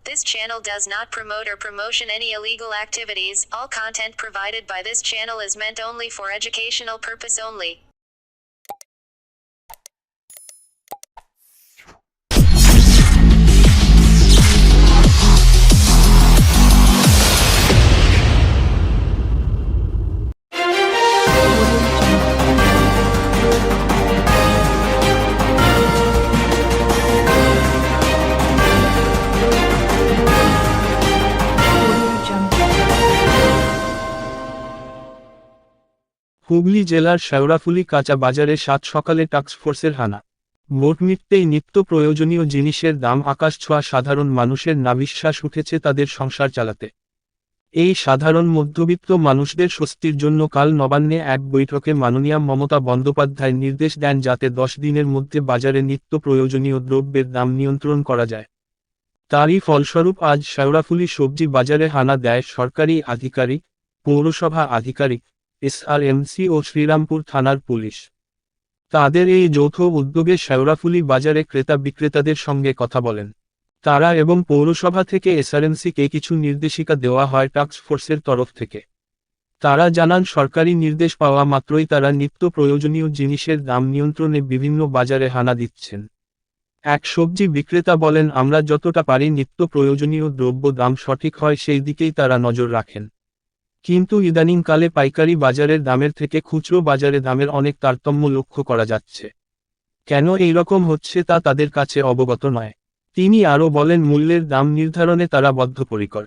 This channel does not promote or promotion any illegal activities. All content provided by this channel is meant only for educational purpose only. Hooghly জেলার শেওড়াফুলি কাঁচা বাজারে সাত সকালে টাস্কফোর্সের হানা। Vote মিটতেই নিত্য প্রয়োজনীয় জিনিসের দাম আকাশ ছোঁয়া, সাধারণ মানুষের নাভিশ্বাস উঠেছে তাদের সংসার চালাতে। এই সাধারণ মধ্যবিত্ত মানুষদের স্বস্তির জন্য কাল নবান্নে এক বৈঠকে মাননীয়া মমতা বন্দ্যোপাধ্যায় নির্দেশ দেন যাতে 10 দিনের মধ্যে বাজারে নিত্য প্রয়োজনীয় দ্রব্যের দাম নিয়ন্ত্রণ করা যায়। তারই ফলস্বরূপ আজ শেওড়াফুলি সবজি বাজারে হানা দেয় সরকারি আধিকারিক, পৌরসভা আধিকারিক, এসআরএমসি ও শ্রীরামপুর থানার পুলিশ। তাদের এই যৌথ উদ্যোগে শেওড়াফুলি বাজারে ক্রেতা বিক্রেতাদের সঙ্গে কথা বলেন তারা এবং পৌরসভা থেকে এসআরএমসিকে কিছু নির্দেশিকা দেওয়া হয় টাস্কফোর্সের তরফ থেকে। তারা জানান সরকারি নির্দেশ পাওয়া মাত্রই তারা নিত্য প্রয়োজনীয় জিনিসের দাম নিয়ন্ত্রণে বিভিন্ন বাজারে হানা দিচ্ছেন। এক সবজি বিক্রেতা বলেন, আমরা যতটা পারি নিত্য প্রয়োজনীয় দ্রব্য দাম সঠিক হয় সেই দিকেই তারা নজর রাখেন। কিন্তু ইদানিংকালে পাইকারি বাজারের দামের থেকে খুচরো বাজারে দামের অনেক তারতম্য লক্ষ্য করা যাচ্ছে। কেন এইরকম হচ্ছে তা তাদের কাছে অবগত নয়। তিনি আরও বলেন, মূল্যের দাম নির্ধারণে তারা বদ্ধপরিকর।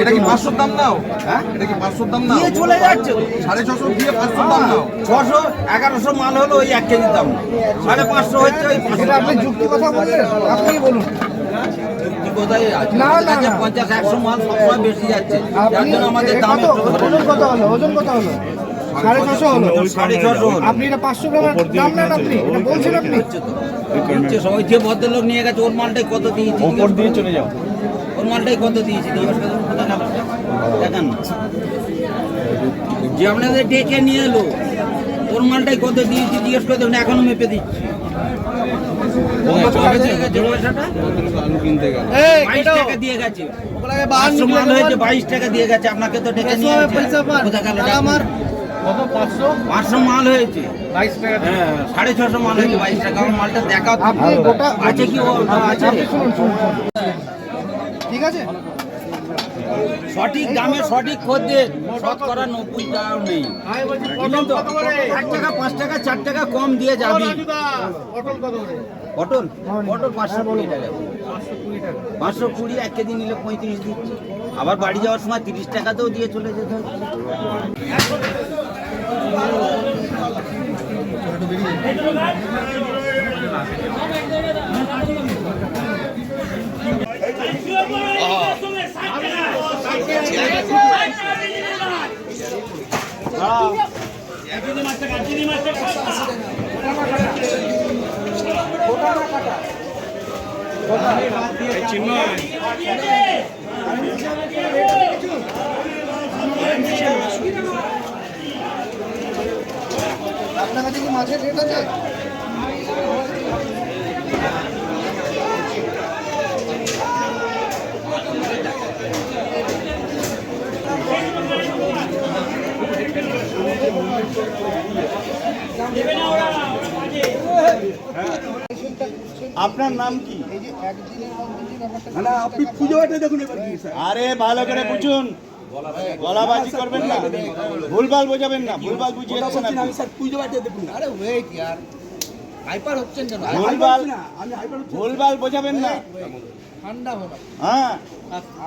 এটা কি 500 দাম নাও? হ্যাঁ, এটা কি 500 দাম নাও? চলে যাচ্ছে 650 দিয়ে 500 দাম নাও। 600 1100 মাল হলো ওই 1 কেজি দাম, 550 হচ্ছে ওই 500। আপনি যুক্তি কথা বললেন, আপনি বলুন। যুক্তি কোথায় আছে? 50 100 মাল সবসময় বেশি যাচ্ছে, যার জন্য আমাদের দাম একটু ওজন কত হলো? ওজন কত হলো? 650 হলো। 650 আপনি এটা 500 গ্রামের দাম নেন, আপনি এটা বলছেন আপনি। হচ্ছে সবাই যে ভদ্রলোক নিয়ে গেছে ওর মালটাই কত দিয়েছি, উপর দিয়ে চলে যাও। ওর মালটাই কত দিয়েছি দেখেন। যে আপনাদের ডেকে নিয়ে এলো ওর মালটাই কত দিয়েছি জিজ্ঞেস করে দেখুন, এখনো মেপে দিচ্ছি। 22 টাকা দিয়ে গেছে, 500 মাল হয়েছে 22 টাকা দিয়ে গেছে। আপনাকে তো ডেকে নিয়ে আমার 500 মাল হয়েছে 22 টাকা, হ্যাঁ 650 মাল হয়েছে 22 টাকা। আমার মালটা দেখা আছে কি আছে? ঠিক আছে, সঠিক দামে সঠিক খদ্দের শতকরা 90 টাকাও নেই। 1 টাকা 5 টাকা 4 টাকা কম দিয়ে যাবি। পটল 520 টাকা, 520 1 কেজি নিলে 35 দিচ্ছি। আবার বাড়ি যাওয়ার সময় 30 টাকাতেও দিয়ে চলে যেতে হবে। আপনার কাছে কি মাছের রেট আছে? আপনার নাম কি? এই যে একদিনের মধ্যে যে ব্যাপারটা, না আপনি পুজো এটা দেখুন এবার কি স্যার। আরে ভালো করে বুঝুন, গলাবাজি করবেন না, ভুলভাল বোঝাবেন না, ভুলভাল বুঝিয়ে যাচ্ছেন আপনি। আমি স্যার পুজো এটা দেখুন। আরে ওয়েট यार, হাইপার হচ্ছেন কেন? ভুলভাল বোঝাবেন না, ঠান্ডা হলো। হ্যাঁ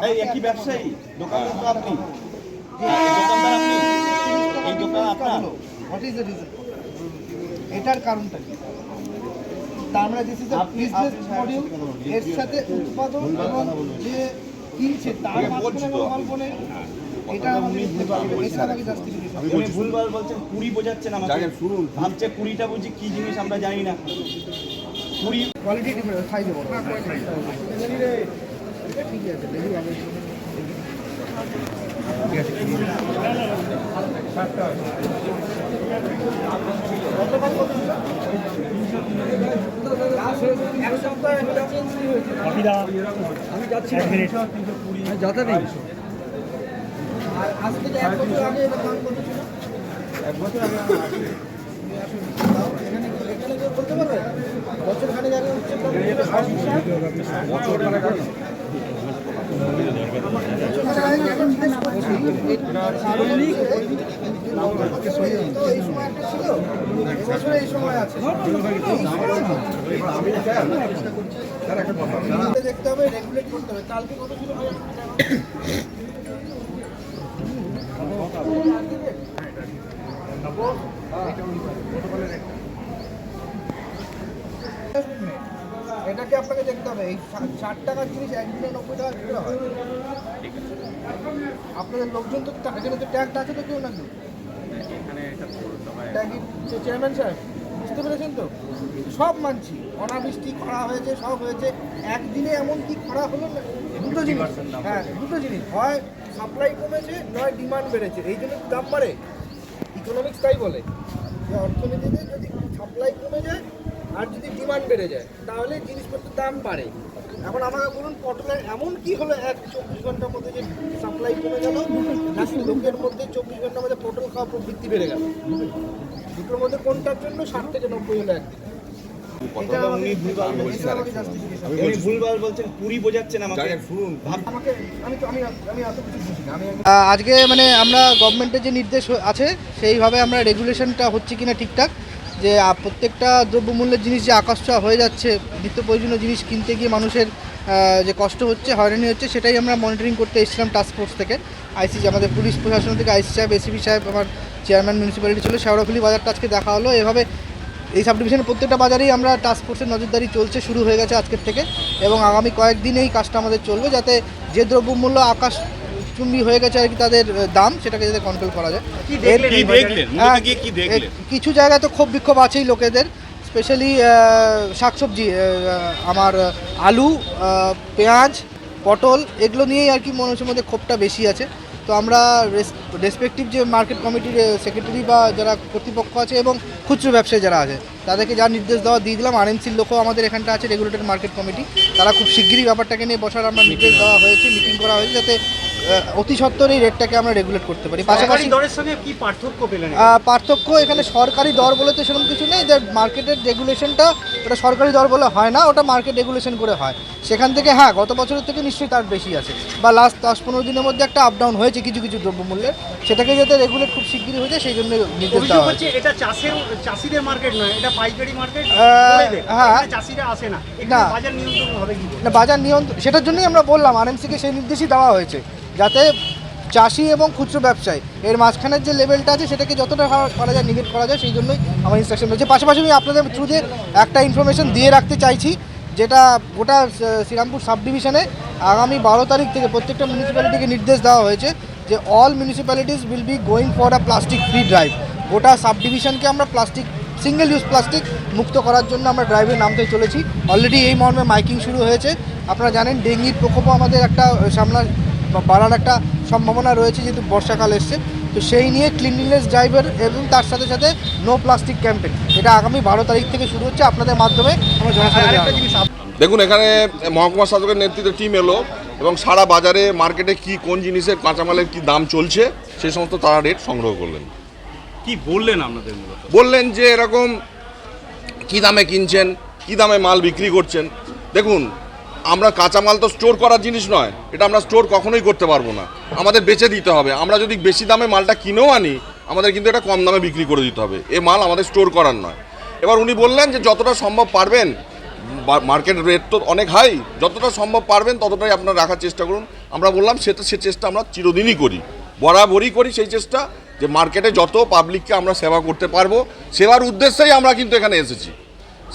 এই একই ব্যবসায়ী দোকানদার তো আপনি, দোকানদার আপনি, এই দোকান আপনার। What is the reason? এটার কারণটা কি? তার মানে this is a business module, এর সাথে উৎপাদন এবং যে কিনছে তার মাধ্যমে গল্পনে এটা আমাদের এছাড়া কি জাস্টিফিকেশন? আপনি ভুলভাল বলছেন, কুড়ি বোঝাচ্ছেন আমাকে। শুনুন, ভাবছে কুড়িটা বুঝি কি জিনিস আমরা জানি না। কুড়ি কোয়ালিটি ডিফারেন্স, সাইজে বড়। ঠিক আছে, দেখি আমি যাতে নেই আর আজ থেকে 1 বছর আগে এটা দাম কত ছিল? 1 বছর আগে এখানে কেউ বলতে পারবে বছর খানেক আগে হচ্ছে এই সময় একটা ছিল এবছর এই সময় আছে দেখতে হবে রেগুলেট করতে হবে কালকে কত ছিল ভাই এটাকে আপনাকে দেখতে হবে এই 60 টাকার জিনিস একদিনে 90 টাকা বিক্রি হয় আপনাদের লোকজন তো এখানে তো ট্যাগ আছে তো কেউ না কেউ চেয়ারম্যান সাহেব বুঝতে পেরেছেন তো সব মানছি অনাবৃষ্টি খরা হয়েছে সব হয়েছে একদিনে এমন কি খরা হলো না দুটো জিনিস হ্যাঁ দুটো জিনিস হয় সাপ্লাই কমেছে নয় ডিমান্ড বেড়েছে এই জন্য দাম বাড়ে ইকোনমিক্স তাই বলে যে অর্থনীতিতে যদি সাপ্লাই কমে যায় আর যদি ডিমান্ড বেড়ে যায় তাহলে জিনিসপত্রের দাম বাড়ে এখন আমাকে বলুন পটলের এমন কি হলো 24 ঘন্টার মধ্যে যে সাপ্লাই কমে গেল নাকি লোকের মধ্যে 24 ঘন্টার মধ্যে পটল খাওয়া প্রবৃত্তি বেড়ে গেল দুটোর মধ্যে কোনটার জন্য 60 থেকে 90 হলো একদিন আজকে মানে আমরা গভর্নমেন্টের যে নির্দেশ আছে সেইভাবে আমরা রেগুলেশনটা হচ্ছে কিনা ঠিকঠাক যে প্রত্যেকটা দ্রব্যমূল্যের জিনিস যে আকাশ ছোঁয়া হয়ে যাচ্ছে নিত্য প্রয়োজনীয় জিনিস কিনতে গিয়ে মানুষের যে কষ্ট হচ্ছে হয়রানি হচ্ছে সেটাই আমরা মনিটরিং করতে এসেছিলাম টাস্ক ফোর্স থেকে আইসিসি আমাদের পুলিশ প্রশাসন থেকে আইসি সাহেব এসিপি সাহেব আমার চেয়ারম্যান মিউনিসিপ্যালিটি ছিল শেওড়াফুলি বাজারটা আজকে দেখা হলো এভাবে এই সাব ডিভিশনের প্রত্যেকটা বাজারেই আমরা টাস্ক ফোর্সের নজরদারি চলছে শুরু হয়ে গেছে আজকের থেকে এবং আগামী কয়েকদিন এই কাজটা আমাদের চলবে যাতে যে দ্রব্যমূল্য আকাশ চুম্বি হয়ে গেছে আর কি তাদের দাম সেটাকে যাতে কন্ট্রোল করা যায় কিছু জায়গায় তো ক্ষোভ বিক্ষোভ আছেই লোকেদের স্পেশালি শাকসবজি আমার আলু পেঁয়াজ পটল এগুলো নিয়েই আর কি মানুষের মধ্যে ক্ষোভটা বেশি আছে তো আমরা রেসপেক্টিভ যে মার্কেট কমিটির সেক্রেটারি বা যারা কর্তৃপক্ষ আছে এবং খুচরো ব্যবসায়ী যারা আছে তাদেরকে যা নির্দেশ দেওয়া দিয়ে দিলাম আরএমসির লোকও আমাদের এখানটা আছে রেগুলেটেড মার্কেট কমিটি তারা খুব শিগগিরই ব্যাপারটাকে নিয়ে বসার আমরা নির্দেশ দেওয়া হয়েছে মিটিং করা হয়েছে যাতে অতি সত্বর এই রেটটাকে আমরা রেগুলেট করতে পারি পাশাপাশি দরের সঙ্গে কি পার্থক্য পেলেন পার্থক্য এখানে সরকারি দর বলে তো সেরকম কিছু নেই যে মার্কেটের রেগুলেশনটা ওটা সরকারি দর বলে হয় না ওটা মার্কেট রেগুলেশন করে হয় সেখান থেকে হ্যাঁ গত বছরের থেকে নিশ্চয়ই তার বেশি আছে বা লাস্ট 10-15 দিনের মধ্যে একটা আপ ডাউন হয়েছে কিছু কিছু দ্রব্যমূল্যের সেটাকে যাতে রেগুলেট খুব শিগগিরই হয়ে যায় সেই জন্য নির্দেশ দেওয়া হয়েছে এটা চাষিদের মার্কেট নয় এটা পাইকারি মার্কেট হ্যাঁ চাষিরা আসে না না বাজার নিয়ন্ত্রণ হবে কি না বাজার নিয়ন্ত্রণ সেটার জন্যই আমরা বললাম আরএমসিকে সেই নির্দেশই দেওয়া হয়েছে যাতে চাষি এবং খুচরো ব্যবসায়ী এর মাঝখানের যে লেভেলটা আছে সেটাকে যতটা করা যায় নিগেট করা যায় সেই জন্যই আমার ইনস্ট্রাকশন রয়েছে পাশাপাশি আমি আপনাদের থ্রু দিয়ে একটা ইনফরমেশন দিয়ে রাখতে চাইছি যেটা গোটা শ্রীরামপুর সাব ডিভিশনে আগামী 12 তারিখ থেকে প্রত্যেকটা মিউনিসিপ্যালিটিকে নির্দেশ দেওয়া হয়েছে যে all municipalities will be going for a plastic free drive গোটা সাব ডিভিশনকে আমরা প্লাস্টিক সিঙ্গেল ইউজ প্লাস্টিক মুক্ত করার জন্য আমরা ড্রাইভে নামতে চলেছি অলরেডি এই মর্মে মাইকিং শুরু হয়েছে আপনারা জানেন ডেঙ্গির প্রকোপও আমাদের একটা বাড়ার একটা সম্ভাবনা রয়েছে যেহেতু বর্ষাকাল এসছে তো সেই নিয়ে ক্লিনলিনেস ড্রাইভার এবং তার সাথে সাথে নো প্লাস্টিক ক্যাম্পেইন এটা আগামী 12 তারিখ থেকে শুরু হচ্ছে আপনাদের মাধ্যমে আমরা দেখুন এখানে মহকুমা শাসকের নেতৃত্বে টিম এলো এবং সারা বাজারে মার্কেটে কি কোন জিনিসের কাঁচামালের কি দাম চলছে সেই সমস্ত তারা রেট সংগ্রহ করলেন কি বললেন আপনাদের মূলত বললেন যে এরকম কি দামে কিনছেন কি দামে মাল বিক্রি করছেন দেখুন আমরা কাঁচামাল তো স্টোর করার জিনিস নয় এটা আমরা স্টোর কখনোই করতে পারবো না আমাদের বেচে দিতে হবে আমরা যদি বেশি দামে মালটা কিনেও আনি আমাদের কিন্তু এটা কম দামে বিক্রি করে দিতে হবে এ মাল আমাদের স্টোর করার নয় এবার উনি বললেন যে যতটা সম্ভব পারবেন মার্কেট রেট তো অনেক হাই যতটা সম্ভব পারবেন ততটাই আপনারা রাখার চেষ্টা করুন আমরা বললাম সে চেষ্টা আমরা চিরদিনই করি বরাবরই করি সেই চেষ্টা যে মার্কেটে যত পাবলিককে আমরা সেবা করতে পারবো সেবার উদ্দেশ্যেই আমরা কিন্তু এখানে এসেছি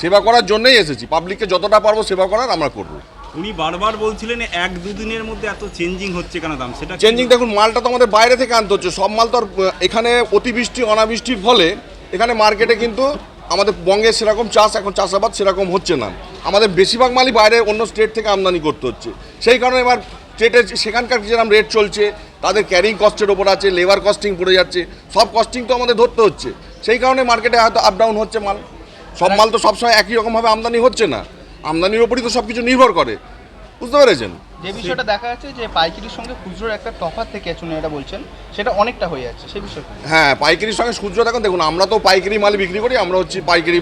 সেবা করার জন্যই এসেছি পাবলিককে যতটা পারবো সেবা করার আমরা করবো উনি বারবার বলছিলেন 1-2 দিনের মধ্যে এত চেঞ্জিং হচ্ছে কেন দাম সেটা চেঞ্জিং দেখুন মালটা তো আমাদের বাইরে থেকে আনতে হচ্ছে সব মাল তো আর এখানে অতিবৃষ্টি অনাবৃষ্টির ফলে এখানে মার্কেটে কিন্তু আমাদের বঙ্গে সেরকম চাষ এখন চাষাবাদ সেরকম হচ্ছে না আমাদের বেশিরভাগ মালই বাইরে অন্য স্টেট থেকে আমদানি করতে হচ্ছে সেই কারণে এবার স্টেটের সেখানকার যেরকম রেট চলছে, তাদের ক্যারিং কস্টের ওপর আছে, লেবার কস্টিং পড়ে যাচ্ছে, সব কস্টিং তো আমাদের ধরতে হচ্ছে। সেই কারণে মার্কেটে হয়তো আপ ডাউন হচ্ছে মাল। সব মাল তো সবসময় একই রকমভাবে আমদানি হচ্ছে না, আমদানির ওপরই তো সব কিছু নির্ভর করে, বুঝতে পেরেছেন? যে বিষয়টা দেখা যাচ্ছে যে পাইকারির সঙ্গে খুচরোর একটা তফাৎ থেকে আছে, এটা বলছেন সেটা অনেকটা হয়ে যাচ্ছে, সেই বিষয়ে হ্যাঁ, পাইকারির সঙ্গে খুচরো দেখুন আমরা তো পাইকারি মাল বিক্রি করি, আমরা হচ্ছি পাইকারি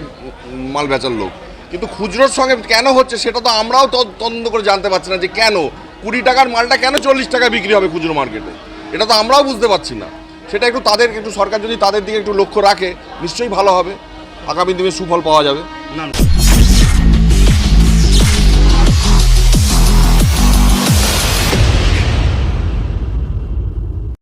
মাল বেচার লোক, কিন্তু খুচরোর সঙ্গে কেন হচ্ছে সেটা তো আমরাও তদন্ত করে জানতে পারছি না যে কেন 20 টাকার মালটা কেন 40 টাকা বিক্রি হবে খুচরো মার্কেটে, এটা তো আমরাও বুঝতে পারছি না। সেটা একটু সরকার যদি তাদের দিকে একটু লক্ষ্য রাখে নিশ্চয়ই ভালো হবে, আগামী দিনে সুফল পাওয়া যাবে। না